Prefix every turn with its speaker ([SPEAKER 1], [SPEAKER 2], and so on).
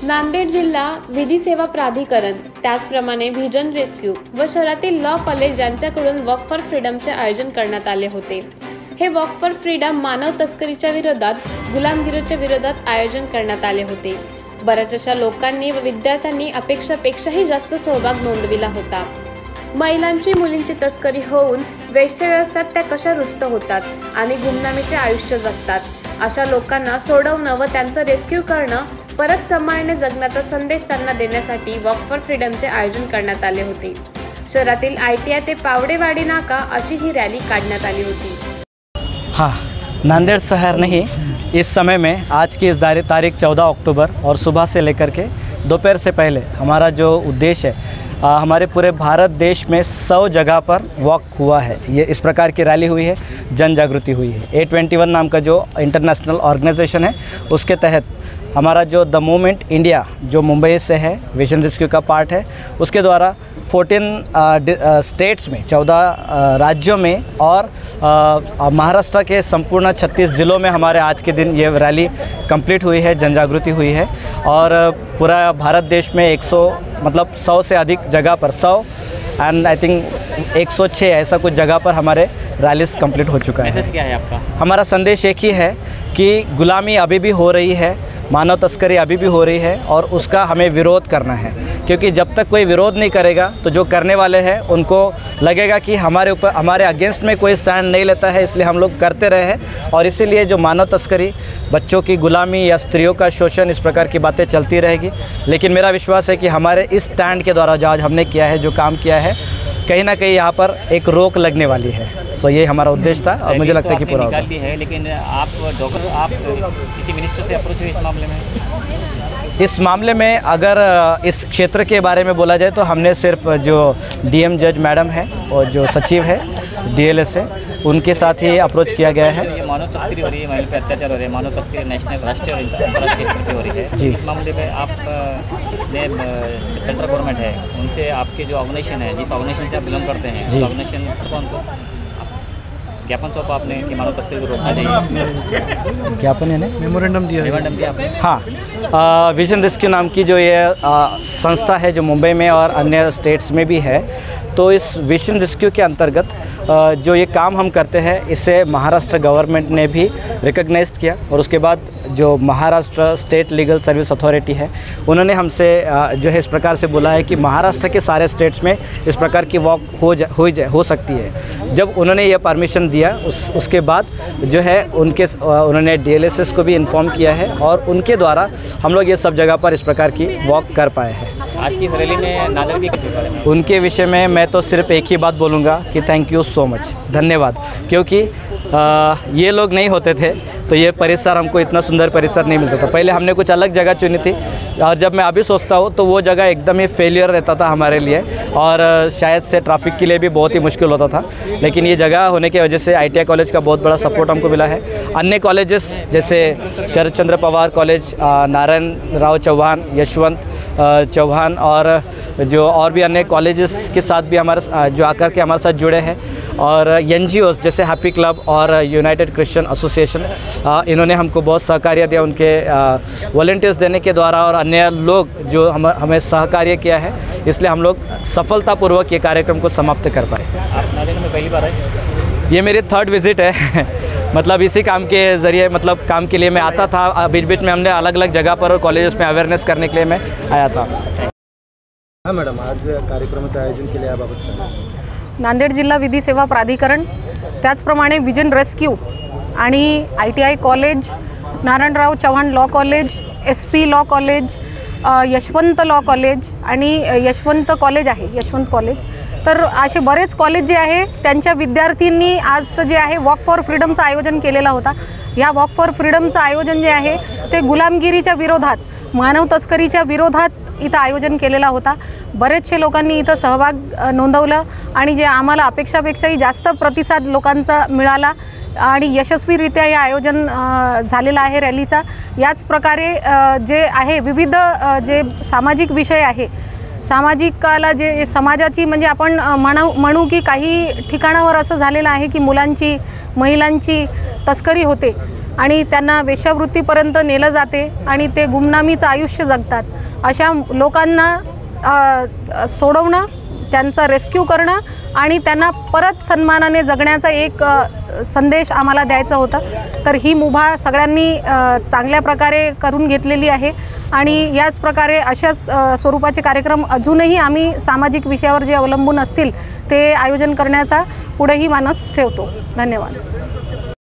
[SPEAKER 1] नांदेड जिल्हा विधी सेवा प्राधिकरण, त्याचप्रमाणे व्हिजन रेस्क्यू व शहरातील लॉ कॉलेज यांच्याकडून वॉक फॉर फ्रीडमचे आयोजन करण्यात आले होते। हे वॉक फॉर फ्रीडम मानव तस्करीच्या विरोधात, गुलामगिरीच्या विरोधात आयोजन करण्यात आले होते। बऱ्याच अशा लोकांनी व विद्यार्थ्यांनी अपेक्षापेक्षाही जास्त सहभाग नोंदविला होता। महिलांची मुलींची तस्करी होऊन वेश्याव्यवस्थेत त्या कशा रुजत होतात आणि गुमनामीचे आयुष्य जगतात, अशा लोकांना सोडवणं व त्यांचं रेस्क्यू करणं, परत सन्मानाने जगण्याचा संदेश त्यांना देण्यासाठी वॉक फॉर फ्रीडमचे आयोजन करण्यात आले होते। शहरातील ITI ते पावडेवाडी नाका अशी ही रॅली काढण्यात आली होती।
[SPEAKER 2] हाँ, नांदेड़ शहर नहीं, इस समय में आज की इस तारीख 14 अक्टूबर और सुबह से लेकर के दोपहर से पहले हमारा जो उद्देश्य है, हमारे पूरे भारत देश में 100 जगह पर वॉक हुआ है। ये इस प्रकार की रैली हुई है, जन जागृति हुई है। A21 नाम का जो इंटरनेशनल ऑर्गेनाइजेशन है, उसके तहत हमारा जो द मूवमेंट इंडिया जो मुंबई से है, विजन रेस्क्यू का पार्ट है, उसके द्वारा 14 स्टेट्स में 14 राज्यों में और महाराष्ट्र के संपूर्ण 36 ज़िलों में हमारे आज के दिन ये रैली कंप्लीट हुई है, जन जागृति हुई है। और पूरा भारत देश में 100 से अधिक जगह पर 100 एंड आई थिंक 106 ऐसा कुछ जगह पर हमारे रैलीज कंप्लीट हो चुका है।
[SPEAKER 3] मैसेज क्या है आपका?
[SPEAKER 2] हमारा संदेश एक ही है कि गुलामी अभी भी हो रही है, मानव तस्करी अभी भी हो रही है और उसका हमें विरोध करना है, क्योंकि जब तक कोई विरोध नहीं करेगा तो जो करने वाले हैं उनको लगेगा कि हमारे अगेंस्ट में कोई स्टैंड नहीं लेता है, इसलिए हम लोग करते रहे हैं। और इसीलिए जो मानव तस्करी, बच्चों की गुलामी या स्त्रियों का शोषण, इस प्रकार की बातें चलती रहेगी। लेकिन मेरा विश्वास है कि हमारे इस स्टैंड के द्वारा जो आज हमने किया है, जो काम किया है, कहीं ना कहीं यहाँ पर एक रोक लगने वाली है। सो ये हमारा उद्देश्य था और मुझे लगता है कि पूरा होगा।
[SPEAKER 3] है, लेकिन आप किसी मिनिस्टर से अप्रोच हुए इस मामले में?
[SPEAKER 2] इस मामले में अगर इस क्षेत्र के बारे में बोला जाए तो हमने सिर्फ जो DM जज मैडम है और जो सचिव है DLS है, उनके साथ ही अप्रोच किया गया है।
[SPEAKER 3] ये मानव तस्करी हो रही है, महिला पे अत्याचार हो रहे हैं, मानव तस्करी नेशनल, राष्ट्रीय और अंतर्राष्ट्रीय स्तर पर हो रही है।
[SPEAKER 2] जी,
[SPEAKER 3] इस मामले में आप ने जो सेंट्रल गवर्नमेंट है उनसे, आपके जो ऑर्गेनाइजेशन है, जिस ऑर्गेनाइजेशन से आप बिलोंग करते हैं, उस ऑर्गेनाइजेशन को ज्ञापन सौंपा आपने कि मानव तस्करी को रोकना चाहिए?
[SPEAKER 2] ज्ञापन यानी
[SPEAKER 3] मेमोरेंडम दिया आपने?
[SPEAKER 2] हाँ, विजन रेस्क्यू नाम की जो ये संस्था है, जो मुंबई में और अन्य स्टेट्स में भी है, तो इस विजन रेस्क्यू के अंतर्गत जो ये काम हम करते हैं, इसे महाराष्ट्र गवर्नमेंट ने भी रिकग्नाइज किया। और उसके बाद जो Maharashtra state legal service authority है, उन्होंने हमसे जो है इस प्रकार से बोला है कि महाराष्ट्र के सारे स्टेट्स में इस प्रकार की वॉक हो सकती है। जब उन्होंने ये परमिशन दिया, उसके बाद जो है उन्होंने DLSS को भी इन्फॉर्म किया है और उनके द्वारा हम लोग ये सब जगह पर इस प्रकार की वॉक कर पाए हैं।
[SPEAKER 3] आज की रैली में नागरिक के बारे में,
[SPEAKER 2] उनके विषय में मैं तो सिर्फ एक ही बात बोलूँगा कि थैंक यू सो मच, धन्यवाद। क्योंकि ये लोग नहीं होते थे तो ये परिसर, हमको इतना सुंदर परिसर नहीं मिलता था। पहले हमने कुछ अलग जगह चुनी थी और जब मैं अभी सोचता हूँ तो वो जगह एकदम ही फेलियर रहता था हमारे लिए और शायद से ट्रैफिक के लिए भी बहुत ही मुश्किल होता था। लेकिन ये जगह होने की वजह से ITI कॉलेज का बहुत बड़ा सपोर्ट हमको मिला है। अन्य कॉलेजेस जैसे शरद चंद्र पवार कॉलेज, नारायण राव चौहान, यशवंत चौहान और जो और भी अन्य कॉलेजेस के साथ भी हमारे जो आकर के हमारे साथ जुड़े हैं, और NGOs जैसे हैप्पी क्लब और यूनाइटेड क्रिश्चियन एसोसिएशन, इन्होंने हमको बहुत सहकार्य दिया उनके वॉलंटियर्स देने के द्वारा, और अन्य लोग जो हमें सहकार्य किया है, इसलिए हम लोग सफलतापूर्वक ये कार्यक्रम को समाप्त कर पाए।
[SPEAKER 3] आप नांदेड़ में पहली बार आए?
[SPEAKER 2] ये मेरी 3rd विज़िट है। मतलब इसी काम के ज़रिए, मतलब काम के लिए मैं आता था, बीच बीच में हमने अलग अलग जगह पर और कॉलेजेस में अवेयरनेस करने के लिए मैं आया था।
[SPEAKER 4] हाँ मॅडम, आज कार्यक्रमाचं आयोजन केले याबाबत सांगा।
[SPEAKER 5] नांदेड जिल्हा विधी सेवा प्राधिकरण, त्याचप्रमाणे विजन रेस्क्यू आणि ITI college, Narayanrao Chavan law college, SP law college, Yashwant law college आणि यशवंत कॉलेज आहे, यशवंत कॉलेज, तर असे बरेच कॉलेज जे आहे त्यांच्या विद्यार्थ्यांनी आज जे आहे वॉक फॉर फ्रीडमचं आयोजन केलेला होता। या वॉक फॉर फ्रीडमचं आयोजन जे आहे ते गुलामगिरीच्या विरोधात, मानव तस्करीच्या विरोधात इथं आयोजन केलेला होता। बरेचसे लोकांनी इथं सहभाग नोंदवलं आणि जे आम्हाला अपेक्षापेक्षाही जास्त प्रतिसाद लोकांचा मिळाला आणि यशस्वीरित्या हे आयोजन झालेलं आहे रॅलीचा। याच प्रकारे जे आहे विविध जे सामाजिक विषय आहे, सामाजिकाला जे समाजाची म्हणजे आपण म्हणू की काही ठिकाणावर असं झालेलं आहे की मुलांची, महिलांची तस्करी होते, आणि त्यांना वेश्यावृत्तीपर्यंत नेलं जाते आणि ते गुमनामीचं आयुष्य जगतात. अशा लोकांना सोडवणं, त्यांचा रेस्क्यू करणं आणि त्यांना परत सन्मानाने जगण्याचा एक संदेश आम्हाला द्यायचा होता. तर ही मुभा सगळ्यांनी चांगल्या प्रकारे करून घेतलेली आहे आणि याच प्रकारे अशाच स्वरूपाचे कार्यक्रम अजूनही आम्ही सामाजिक विषयावर जे अवलंबून असतील ते आयोजन करण्याचा पुढेही मानस ठेवतो. धन्यवाद.